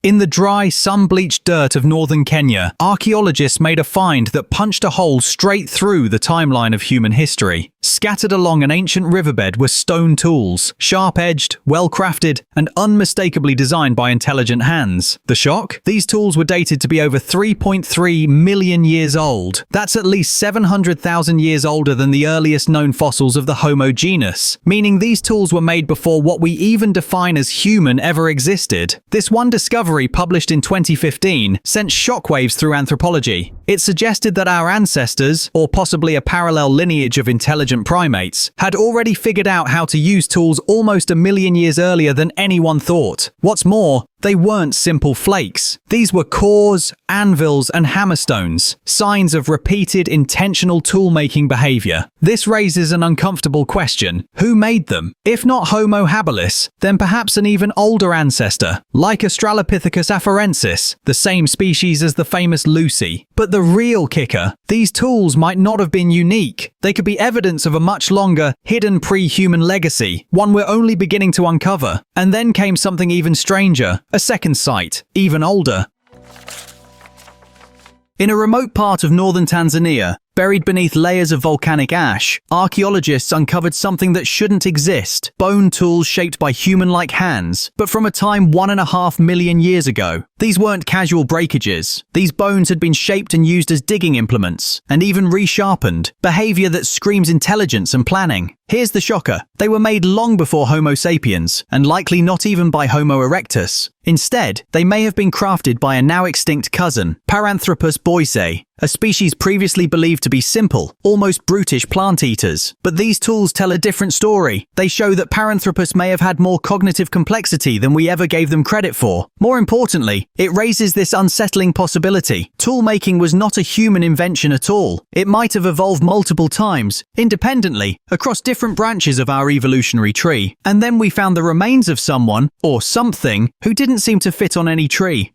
In the dry, sun-bleached dirt of northern Kenya, archaeologists made a find that punched a hole straight through the timeline of human history. Scattered along an ancient riverbed were stone tools, sharp-edged, well-crafted, and unmistakably designed by intelligent hands. The shock? These tools were dated to be over 3.3 million years old. That's at least 700,000 years older than the earliest known fossils of the Homo genus, meaning these tools were made before what we even define as human ever existed. This one discovery, published in 2015, sent shockwaves through anthropology. It suggested that our ancestors, or possibly a parallel lineage of intelligent primates, had already figured out how to use tools almost a million years earlier than anyone thought. What's more, they weren't simple flakes. These were cores, anvils, and hammerstones, signs of repeated intentional tool-making behavior. This raises an uncomfortable question. Who made them? If not Homo habilis, then perhaps an even older ancestor, like Australopithecus afarensis, the same species as the famous Lucy. But the real kicker, these tools might not have been unique. They could be evidence of a much longer, hidden pre-human legacy, one we're only beginning to uncover. And then came something even stranger. A second site, even older. In a remote part of northern Tanzania, buried beneath layers of volcanic ash, archaeologists uncovered something that shouldn't exist. Bone tools shaped by human-like hands, but from a time 1.5 million years ago. These weren't casual breakages. These bones had been shaped and used as digging implements, and even resharpened, behavior that screams intelligence and planning. Here's the shocker. They were made long before Homo sapiens, and likely not even by Homo erectus. Instead, they may have been crafted by a now extinct cousin, Paranthropus boisei, a species previously believed to be simple, almost brutish plant eaters. But these tools tell a different story. They show that Paranthropus may have had more cognitive complexity than we ever gave them credit for. More importantly, it raises this unsettling possibility. Tool-making was not a human invention at all. It might have evolved multiple times, independently, across different branches of our evolutionary tree. And then we found the remains of someone, or something, who didn't seem to fit on any tree.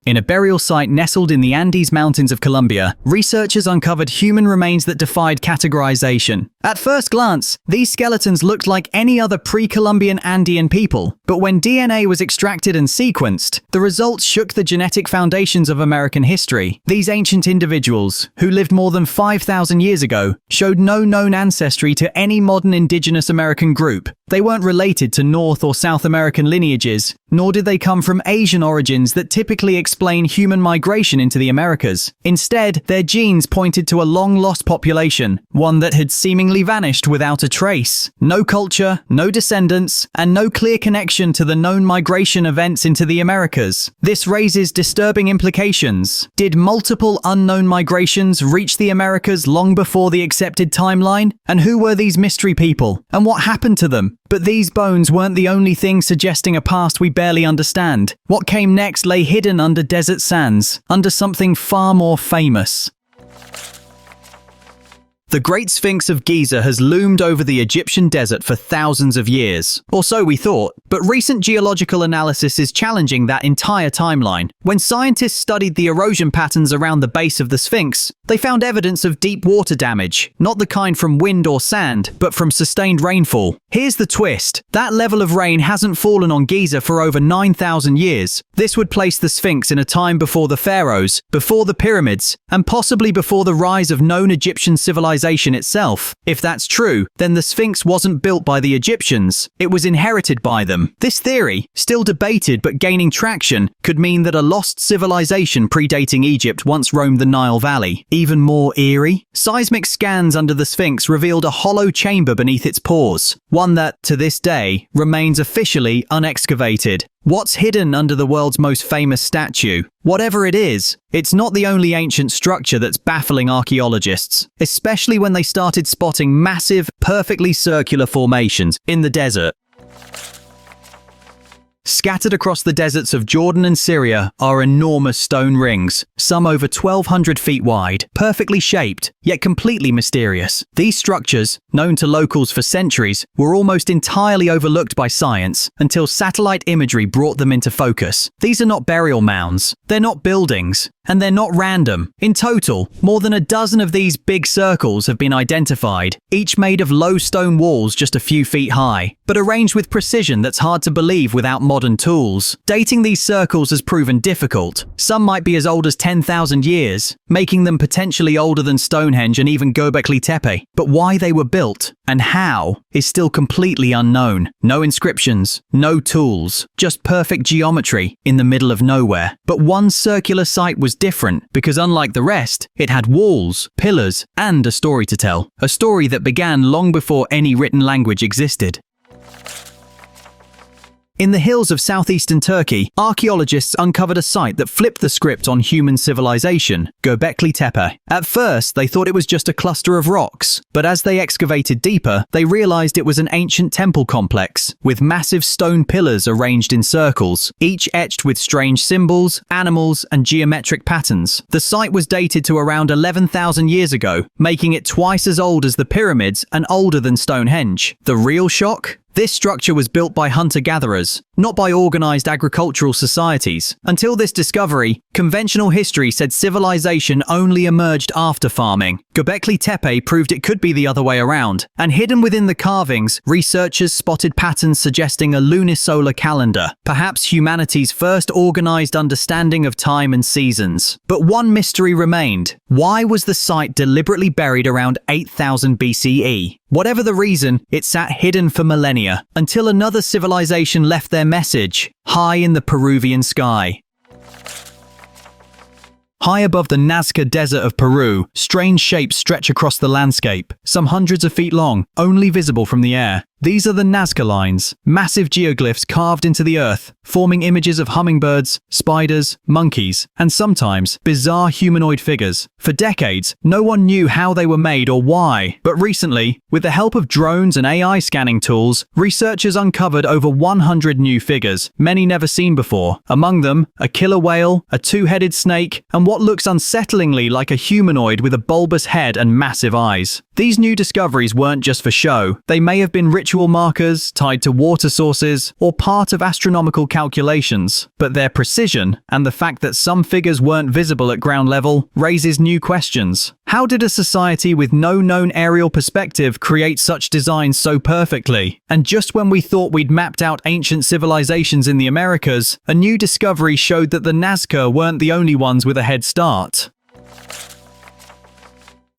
In a burial site nestled in the Andes Mountains of Colombia, researchers uncovered human remains that defied categorization. At first glance, these skeletons looked like any other pre-Columbian Andean people, but when DNA was extracted and sequenced, the results shook the genetic foundations of American history. These ancient individuals, who lived more than 5,000 years ago, showed no known ancestry to any modern indigenous American group. They weren't related to North or South American lineages, nor did they come from Asian origins that typically explain human migration into the Americas. Instead, their genes pointed to a long-lost population, one that had seemingly vanished without a trace. No culture, no descendants, and no clear connection to the known migration events into the Americas. This raises disturbing implications. Did multiple unknown migrations reach the Americas long before the accepted timeline? And who were these mystery people? And what happened to them? But these bones weren't the only thing suggesting a past we barely understand. What came next lay hidden under desert sands, under something far more famous. The Great Sphinx of Giza has loomed over the Egyptian desert for thousands of years. Or so we thought. But recent geological analysis is challenging that entire timeline. When scientists studied the erosion patterns around the base of the Sphinx, they found evidence of deep water damage, not the kind from wind or sand, but from sustained rainfall. Here's the twist. That level of rain hasn't fallen on Giza for over 9,000 years. This would place the Sphinx in a time before the pharaohs, before the pyramids, and possibly before the rise of known Egyptian civilization itself. If that's true, then the Sphinx wasn't built by the Egyptians. It was inherited by them. This theory, still debated but gaining traction, could mean that a lost civilization predating Egypt once roamed the Nile Valley. Even more eerie, seismic scans under the Sphinx revealed a hollow chamber beneath its pores, one that, to this day, remains officially unexcavated. What's hidden under the world's most famous statue? Whatever it is, it's not the only ancient structure that's baffling archaeologists, especially when they started spotting massive, perfectly circular formations in the desert. Scattered across the deserts of Jordan and Syria are enormous stone rings, some over 1,200 feet wide, perfectly shaped, yet completely mysterious. These structures, known to locals for centuries, were almost entirely overlooked by science until satellite imagery brought them into focus. These are not burial mounds. They're not buildings. And they're not random. In total, more than a dozen of these big circles have been identified, each made of low stone walls just a few feet high, but arranged with precision that's hard to believe without modern tools. Dating these circles has proven difficult. Some might be as old as 10,000 years, making them potentially older than Stonehenge and even Göbekli Tepe. But why they were built and how is still completely unknown. No inscriptions, no tools, just perfect geometry in the middle of nowhere. But one circular site was different because unlike the rest, it had walls, pillars, and a story to tell. A story that began long before any written language existed. In the hills of southeastern Turkey, archaeologists uncovered a site that flipped the script on human civilization, Göbekli Tepe. At first, they thought it was just a cluster of rocks, but as they excavated deeper, they realized it was an ancient temple complex, with massive stone pillars arranged in circles, each etched with strange symbols, animals, and geometric patterns. The site was dated to around 11,000 years ago, making it twice as old as the pyramids and older than Stonehenge. The real shock? This structure was built by hunter-gatherers, not by organized agricultural societies. Until this discovery, conventional history said civilization only emerged after farming. Göbekli Tepe proved it could be the other way around, and hidden within the carvings, researchers spotted patterns suggesting a lunisolar calendar, perhaps humanity's first organized understanding of time and seasons. But one mystery remained. Why was the site deliberately buried around 8000 BCE? Whatever the reason, it sat hidden for millennia, until another civilization left their message, high in the Peruvian sky. High above the Nazca Desert of Peru, strange shapes stretch across the landscape, some hundreds of feet long, only visible from the air. These are the Nazca lines, massive geoglyphs carved into the earth, forming images of hummingbirds, spiders, monkeys, and sometimes bizarre humanoid figures. For decades, no one knew how they were made or why, but recently, with the help of drones and AI scanning tools, researchers uncovered over 100 new figures, many never seen before. Among them, a killer whale, a two-headed snake, and what looks unsettlingly like a humanoid with a bulbous head and massive eyes. These new discoveries weren't just for show. They may have been ritual markers, tied to water sources, or part of astronomical calculations. But their precision, and the fact that some figures weren't visible at ground level, raises new questions. How did a society with no known aerial perspective create such designs so perfectly? And just when we thought we'd mapped out ancient civilizations in the Americas, a new discovery showed that the Nazca weren't the only ones with a head start.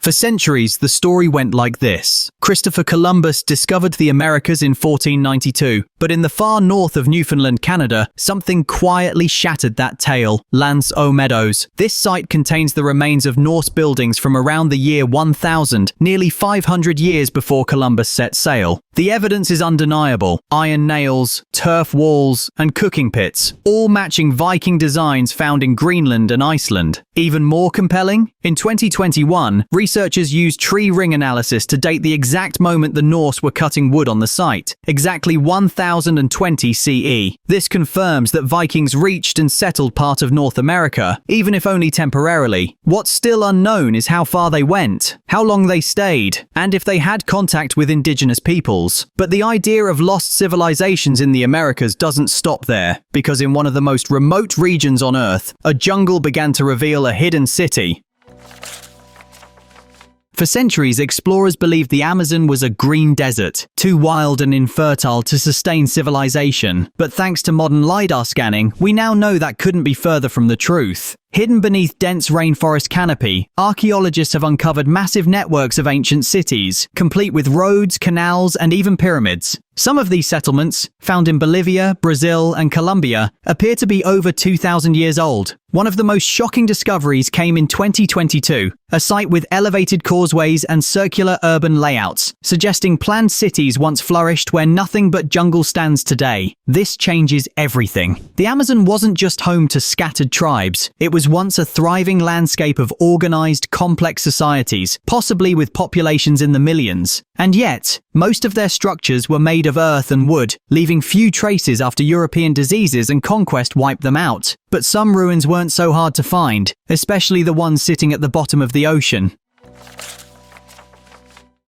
For centuries, the story went like this. Christopher Columbus discovered the Americas in 1492, but in the far north of Newfoundland, Canada, something quietly shattered that tale. L'Anse aux Meadows. This site contains the remains of Norse buildings from around the year 1000, nearly 500 years before Columbus set sail. The evidence is undeniable. Iron nails, turf walls, and cooking pits, all matching Viking designs found in Greenland and Iceland. Even more compelling? In 2021, researchers used tree ring analysis to date the exact moment the Norse were cutting wood on the site, exactly 1020 CE. This confirms that Vikings reached and settled part of North America, even if only temporarily. What's still unknown is how far they went, how long they stayed, and if they had contact with indigenous peoples. But the idea of lost civilizations in the Americas doesn't stop there, because in one of the most remote regions on Earth, a jungle began to reveal a hidden city. For centuries, explorers believed the Amazon was a green desert, too wild and infertile to sustain civilization. But thanks to modern LiDAR scanning, we now know that couldn't be further from the truth. Hidden beneath dense rainforest canopy, archaeologists have uncovered massive networks of ancient cities, complete with roads, canals, and even pyramids. Some of these settlements, found in Bolivia, Brazil, and Colombia, appear to be over 2,000 years old. One of the most shocking discoveries came in 2022, a site with elevated causeways and circular urban layouts, suggesting planned cities once flourished where nothing but jungle stands today. This changes everything. The Amazon wasn't just home to scattered tribes, it was once a thriving landscape of organized, complex societies, possibly with populations in the millions. And yet, most of their structures were made of earth and wood, leaving few traces after European diseases and conquest wiped them out. But some ruins weren't so hard to find, especially the ones sitting at the bottom of the ocean.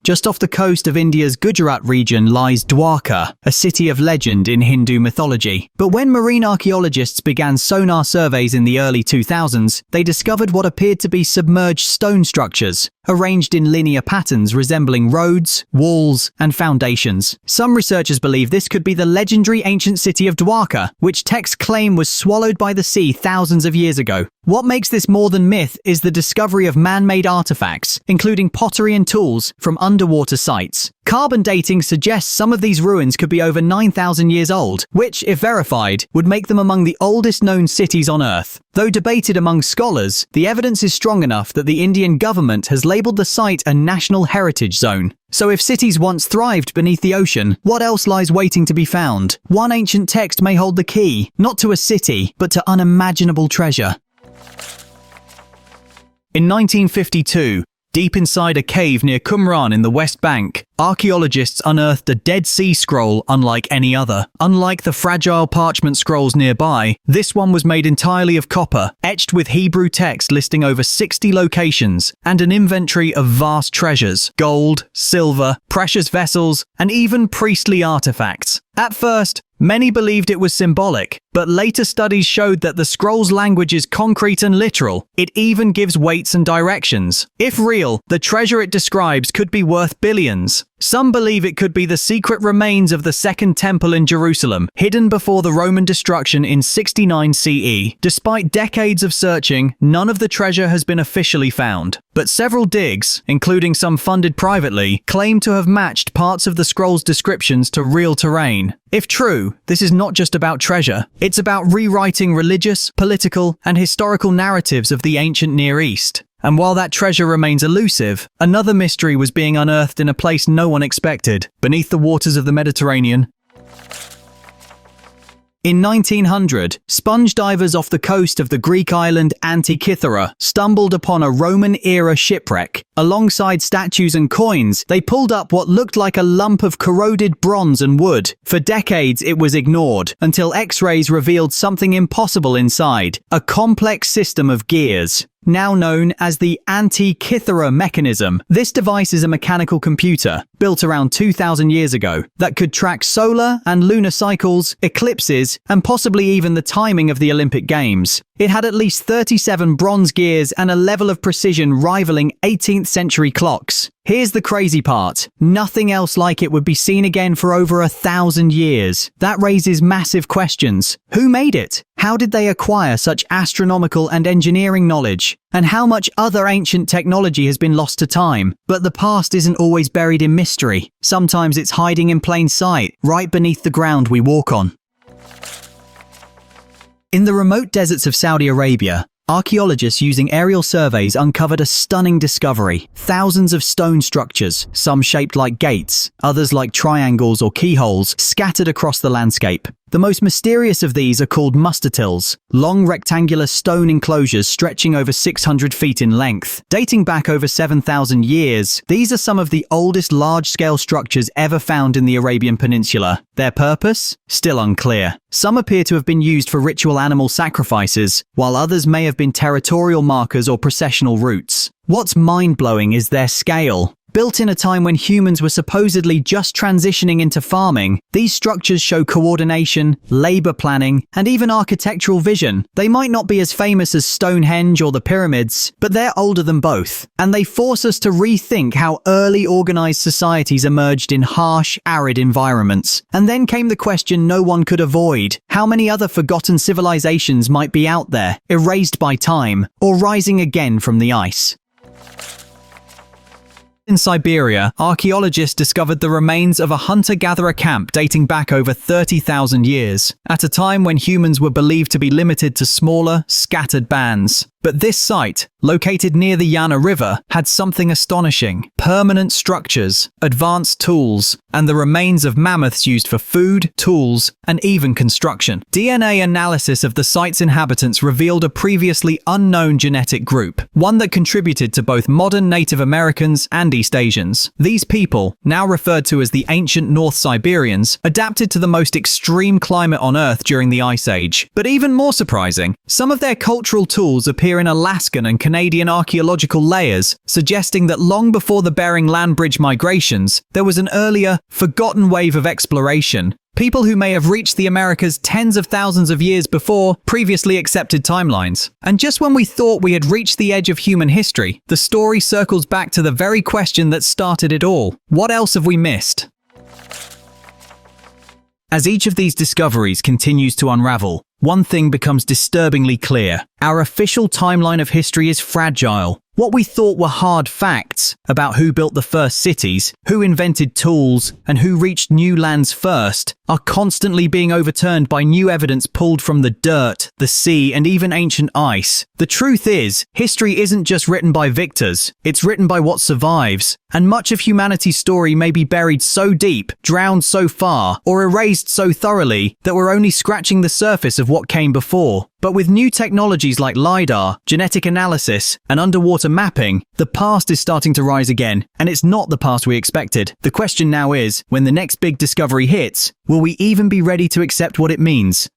Just off the coast of India's Gujarat region lies Dwarka, a city of legend in Hindu mythology. But when marine archaeologists began sonar surveys in the early 2000s, they discovered what appeared to be submerged stone structures, arranged in linear patterns resembling roads, walls, and foundations. Some researchers believe this could be the legendary ancient city of Dwarka, which texts claim was swallowed by the sea thousands of years ago. What makes this more than myth is the discovery of man-made artifacts, including pottery and tools from underwater sites. Carbon dating suggests some of these ruins could be over 9,000 years old, which, if verified, would make them among the oldest known cities on Earth. Though debated among scholars, the evidence is strong enough that the Indian government has labelled the site a National Heritage Zone. So if cities once thrived beneath the ocean, what else lies waiting to be found? One ancient text may hold the key, not to a city, but to unimaginable treasure. In 1952, deep inside a cave near Qumran in the West Bank, archaeologists unearthed a Dead Sea Scroll unlike any other. Unlike the fragile parchment scrolls nearby, this one was made entirely of copper, etched with Hebrew text listing over 60 locations, and an inventory of vast treasures: gold, silver, precious vessels, and even priestly artifacts. At first, many believed it was symbolic, but later studies showed that the scroll's language is concrete and literal. It even gives weights and directions. If real, the treasure it describes could be worth billions. Some believe it could be the secret remains of the Second Temple in Jerusalem, hidden before the Roman destruction in 69 CE. Despite decades of searching, none of the treasure has been officially found. But several digs, including some funded privately, claim to have matched parts of the scroll's descriptions to real terrain. If true, this is not just about treasure. It's about rewriting religious, political, and historical narratives of the ancient Near East. And while that treasure remains elusive, another mystery was being unearthed in a place no one expected, beneath the waters of the Mediterranean. In 1900, sponge divers off the coast of the Greek island Antiquity stumbled upon a Roman-era shipwreck. Alongside statues and coins, they pulled up what looked like a lump of corroded bronze and wood. For decades, it was ignored, until X-rays revealed something impossible inside: a complex system of gears, now known as the Antiquity mechanism. This device is a mechanical computer, built around 2,000 years ago, that could track solar and lunar cycles, eclipses, and possibly even the timing of the Olympic Games. It had at least 37 bronze gears and a level of precision rivaling 18th century clocks. Here's the crazy part: nothing else like it would be seen again for over 1,000 years. That raises massive questions. Who made it? How did they acquire such astronomical and engineering knowledge? And how much other ancient technology has been lost to time? But the past isn't always buried in mystery. Sometimes it's hiding in plain sight, right beneath the ground we walk on. In the remote deserts of Saudi Arabia, archaeologists using aerial surveys uncovered a stunning discovery: thousands of stone structures, some shaped like gates, others like triangles or keyholes, scattered across the landscape. The most mysterious of these are called mustatills, long rectangular stone enclosures stretching over 600 feet in length. Dating back over 7,000 years, these are some of the oldest large-scale structures ever found in the Arabian Peninsula. Their purpose? Still unclear. Some appear to have been used for ritual animal sacrifices, while others may have been territorial markers or processional routes. What's mind-blowing is their scale. Built in a time when humans were supposedly just transitioning into farming, these structures show coordination, labor planning, and even architectural vision. They might not be as famous as Stonehenge or the pyramids, but they're older than both, and they force us to rethink how early organized societies emerged in harsh, arid environments. And then came the question no one could avoid: how many other forgotten civilizations might be out there, erased by time, or rising again from the ice? In Siberia, archaeologists discovered the remains of a hunter-gatherer camp dating back over 30,000 years, at a time when humans were believed to be limited to smaller, scattered bands. But this site, located near the Yana River, had something astonishing: permanent structures, advanced tools, and the remains of mammoths used for food, tools, and even construction. DNA analysis of the site's inhabitants revealed a previously unknown genetic group, one that contributed to both modern Native Americans and East Asians. These people, now referred to as the ancient North Siberians, adapted to the most extreme climate on Earth during the Ice Age. But even more surprising, some of their cultural tools appear appear in Alaskan and Canadian archaeological layers, suggesting that long before the Bering Land Bridge migrations, there was an earlier, forgotten wave of exploration. People who may have reached the Americas tens of thousands of years before previously accepted timelines. And just when we thought we had reached the edge of human history, the story circles back to the very question that started it all. What else have we missed? As each of these discoveries continues to unravel, one thing becomes disturbingly clear. Our official timeline of history is fragile. What we thought were hard facts about who built the first cities, who invented tools, and who reached new lands first are constantly being overturned by new evidence pulled from the dirt, the sea, and even ancient ice. The truth is, history isn't just written by victors, it's written by what survives. And much of humanity's story may be buried so deep, drowned so far, or erased so thoroughly that we're only scratching the surface of what came before. But with new technologies like LiDAR, genetic analysis, and underwater mapping, the past is starting to rise again, and it's not the past we expected. The question now is, when the next big discovery hits, will we even be ready to accept what it means?